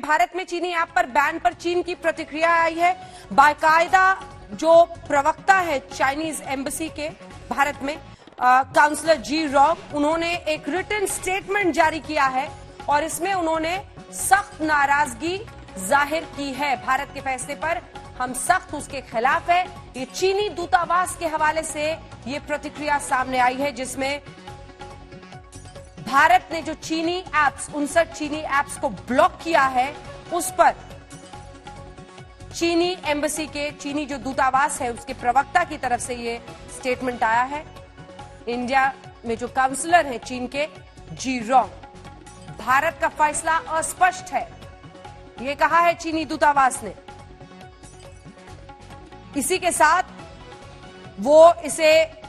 भारत में चीनी ऐप पर बैन पर चीन की प्रतिक्रिया आई है। बाकायदा जो प्रवक्ता है चाइनीज एम्बेसी के भारत में, काउंसलर जी रॉन्ग, उन्होंने एक रिटन स्टेटमेंट जारी किया है और इसमें उन्होंने सख्त नाराजगी जाहिर की है। भारत के फैसले पर हम सख्त उसके खिलाफ है। ये चीनी दूतावास के हवाले से ये प्रतिक्रिया सामने आई है, जिसमें भारत ने जो चीनी ऐप्स 59 चीनी ऐप्स को ब्लॉक किया है, उस पर चीनी एम्बेसी के, चीनी जो दूतावास है उसके प्रवक्ता की तरफ से ये स्टेटमेंट आया है। इंडिया में जो काउंसलर है चीन के, जी रोंग, भारत का फैसला अस्पष्ट है, ये कहा है चीनी दूतावास ने। इसी के साथ वो इसे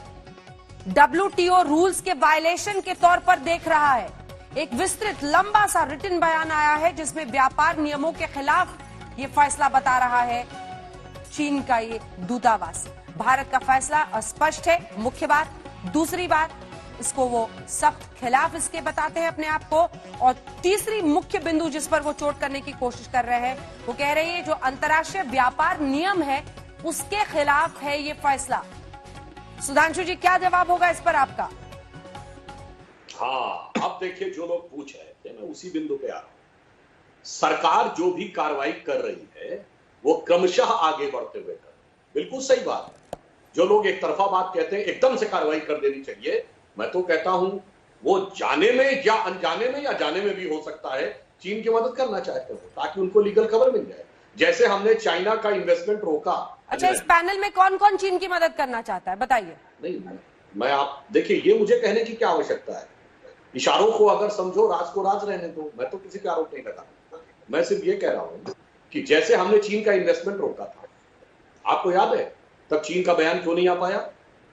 WTO रूल्स के वायलेशन के तौर पर देख रहा है। एक विस्तृत लंबा सा रिटन बयान आया है जिसमें व्यापार नियमों के खिलाफ ये फैसला बता रहा है चीन का ये दूतावास। भारत का फैसला अस्पष्ट है, मुख्य बात। दूसरी बात, इसको वो सख्त खिलाफ इसके बताते हैं अपने आप को। और तीसरी मुख्य बिंदु जिस पर वो चोट करने की कोशिश कर रहे हैं, वो कह रहे हैं जो अंतर्राष्ट्रीय व्यापार नियम है उसके खिलाफ है ये फैसला। सुधांशु जी, क्या जवाब होगा इस पर आपका? हाँ, अब देखिए, जो लोग पूछ रहे थे, मैं उसी बिंदु पे आ रहा हूं। सरकार जो भी कार्रवाई कर रही है वो क्रमशः आगे बढ़ते हुए कर, बिल्कुल सही बात है। जो लोग एक तरफा बात कहते हैं एकदम से कार्रवाई कर देनी चाहिए, मैं तो कहता हूं वो जाने में या अनजाने में या जाने में भी हो सकता है चीन की मदद करना चाहते हो ताकि उनको लीगल खबर मिल जाए। जैसे हमने चाइना का इन्वेस्टमेंट रोका। अच्छा, इस पैनल में कौन कौन चीन की मदद करना चाहता है, बताइए। नहीं, मैं आप देखिए, ये मुझे कहने की क्या आवश्यकता है? इशारों को अगर समझो, राज को राज रहने दो। मैं तो किसी पे आरोप नहीं लगाता, मैं सिर्फ ये कह रहा हूं कि जैसे हमने चीन का इन्वेस्टमेंट रोका था, आपको याद है तब चीन का बयान क्यों नहीं आ पाया?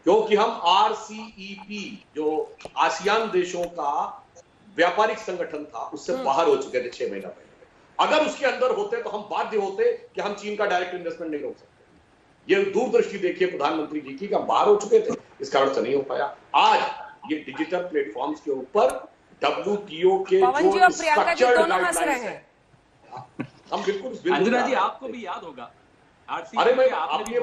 क्योंकि हम RCEP जो आसियान देशों का व्यापारिक संगठन था उससे बाहर हो चुके थे 6 महीना पहले। अगर उसके अंदर होते तो हम बाध्य होते कि हम चीन का डायरेक्ट इन्वेस्टमेंट नहीं रोक सकते। ये दूरदृष्टि देखिए प्रधानमंत्री जी की, कि हम बाहर हो चुके थे, इस कारण से नहीं हो पाया। आज ये डिजिटल प्लेटफॉर्म्स के ऊपर WTO के जो स्ट्रक्चर्ड गाइडलाइंस हैं, हम बिल्कुल अंजना जी, आपको भी याद होगा। अरे मैं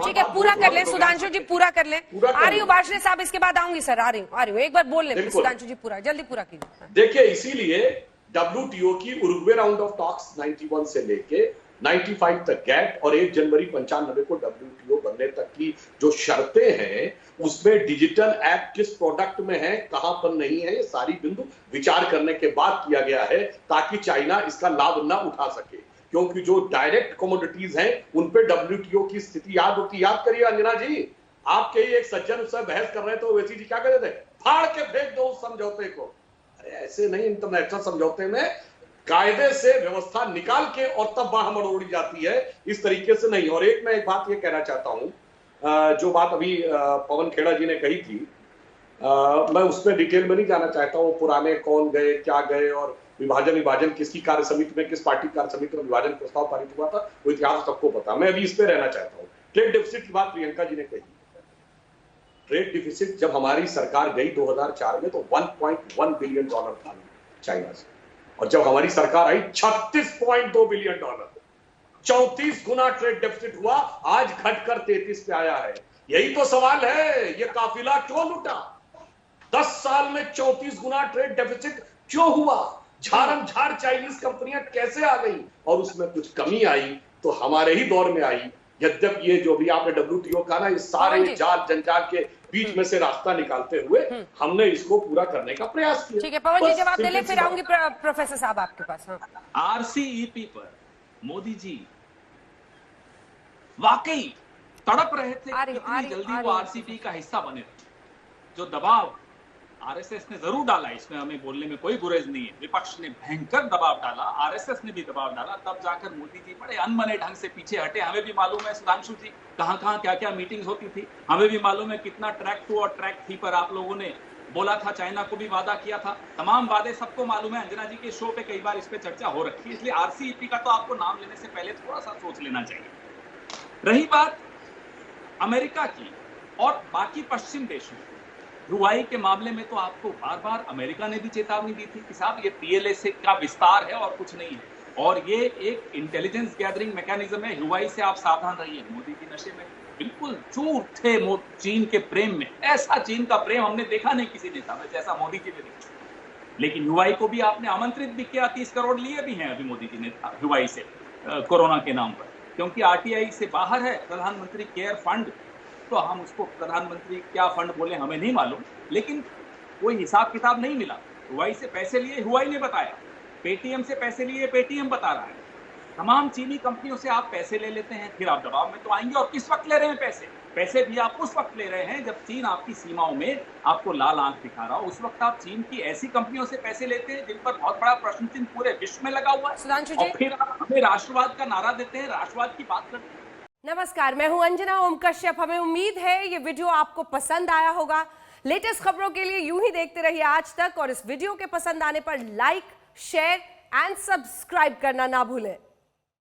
ठीक है, पूरा कर ले सुधांशु जी, पूरा कर ले। आ रही हूँ बाशरे साहब, इसके बाद आऊंगी सर, आ रही हूँ। एक बार बोल ले सुधांशु जी, पूरा जल्दी पूरा कीजिए। देखिए, इसीलिए WTO की उरुग्वे राउंड ऑफ टॉक्स 91 से लेके 95 तक गैट और 1 जनवरी 95 को WTO बनने तक की जो शर्तें हैं, उसमें डिजिटल ऐप किस प्रोडक्ट में है, कहां पर नहीं है, ये सारी बिंदु विचार करने के बाद किया गया है ताकि चाइना इसका लाभ न उठा सके। क्योंकि जो डायरेक्ट कमोडिटीज हैं उन पे WTO की स्थिति याद होती। याद करिए अंजना जी, आपके ही एक सज्जन उससे बहस कर रहे थे, ओवैसी जी क्या कहते थे? फाड़ के फेंक दो उस समझौते को। अरे ऐसे नहीं, इंटरनेशनल समझौते में कायदे से व्यवस्था निकाल के और तब बाहर मरोड़ी जाती है, इस तरीके से नहीं। और मैं एक बात ये कहना चाहता हूं, जो बात अभी पवन खेड़ा जी ने कही थी, मैं उसमें डिटेल में नहीं जाना चाहता हूं। पुराने कौन गए, क्या गए और विभाजन किसकी कार्य समिति में, किस पार्टी कार्य समिति में विभाजन प्रस्ताव पारित हुआ था, वो इतिहास सबको पता। मैं अभी इस पे रहना चाहता हूँ। ट्रेड डिफिसिट की बात प्रियंका जी ने कही। ट्रेड डिफिसिट जब हमारी सरकार गई 2004 में तो $1.1 बिलियन था चाइना से, और जब हमारी सरकार आई $36.2 बिलियन, 34 गुना ट्रेड डेफिसिट हुआ। आज घटकर 33 पे आया है। यही तो सवाल है, ये काफिला क्यों लुटा? 10 साल में 34 गुना ट्रेड डेफिसिट क्यों हुआ? झारम झार चाइनीज कंपनियां कैसे आ गई? और उसमें कुछ कमी आई तो हमारे ही दौर में आई। यद्यप ये जो भी आपने WTO कहा ना, ये सारे जाल जंजाल के बीच में से रास्ता निकालते हुए हमने इसको पूरा करने का प्रयास किया। ठीक है, पवन जी जवाब दे ले, फिर आऊंगी प्रोफेसर साहब आपके पास। RCEP पर मोदी जी वाकई तड़प रहे थे कितनी जल्दी वो RCEP का हिस्सा बने। जो दबाव RSS ने जरूर डाला, इसमें हमें बोलने में कोई गुरेज नहीं है। विपक्ष ने भयंकर दबाव डाला, RSS ने भी दबाव डाला, तब जाकर मोदी जी बड़े अनबने ढंग से पीछे हटे। हमें भी मालूम है सुधांशु जी, कहां क्या मीटिंग्स होती थी। हमें भी मालूम है कितना ट्रैक 2 और ट्रैक 3 पर आप लोगों ने बोला था, चाइना को भी वादा किया था। तमाम वादे सबको मालूम है। अंजना जी के शो पे कई बार इस पे चर्चा हो रखी है, इसलिए RCEP का तो आपको नाम लेने से पहले थोड़ा सा सोच लेना चाहिए। रही बात अमेरिका की और बाकी पश्चिम देशों, हुआई के मामले में तो आपको बार बार अमेरिका ने भी चेतावनी दी थी कि साहब ये PLA से का विस्तार है और कुछ नहीं है। और ये एक इंटेलिजेंस गैदरिंग मैकेनिज्म है। ह्यूआई से आप सावधान रहिए, मोदी जी नशे में बिल्कुल चूर थे चीन के प्रेम में। ऐसा चीन का प्रेम हमने देखा नहीं किसी नेता में जैसा मोदी जी ने देखा। लेकिन ह्यूआई को भी आपने आमंत्रित भी किया, 30 करोड़ लिए भी हैं अभी मोदी जी ने ह्यूआई से कोरोना के नाम पर, क्योंकि आरटीआई से बाहर है प्रधानमंत्री केयर फंड। तो हम उसको प्रधानमंत्री क्या फंड बोले हमें नहीं मालूम, लेकिन कोई हिसाब किताब नहीं मिला। ह्यूआई से पैसे लिए ह्यूआई ने बताया, पेटीएम से पैसे लिए पेटीएम बता रहा है। तमाम चीनी कंपनियों से आप पैसे ले लेते हैं, फिर आप दबाव में तो आएंगे। और किस वक्त ले रहे हैं पैसे? पैसे भी आप उस वक्त ले रहे हैं जब चीन आपकी सीमाओं में आपको लाल आंख दिखा रहा हो। उस वक्त आप चीन की ऐसी कंपनियों से पैसे लेते हैं जिन पर बहुत बड़ा प्रश्न चिन्ह पूरे विश्व में लगा हुआ है, और फिर आप हमें राष्ट्रवाद का नारा देते हैं, राष्ट्रवाद की बात करते हैं। नमस्कार, मैं हूं अंजना ओम कश्यप। हमें उम्मीद है ये वीडियो आपको पसंद आया होगा। लेटेस्ट खबरों के लिए यूं ही देखते रहिए आज तक, और इस वीडियो के पसंद आने पर लाइक, शेयर एंड सब्सक्राइब करना ना भूलें।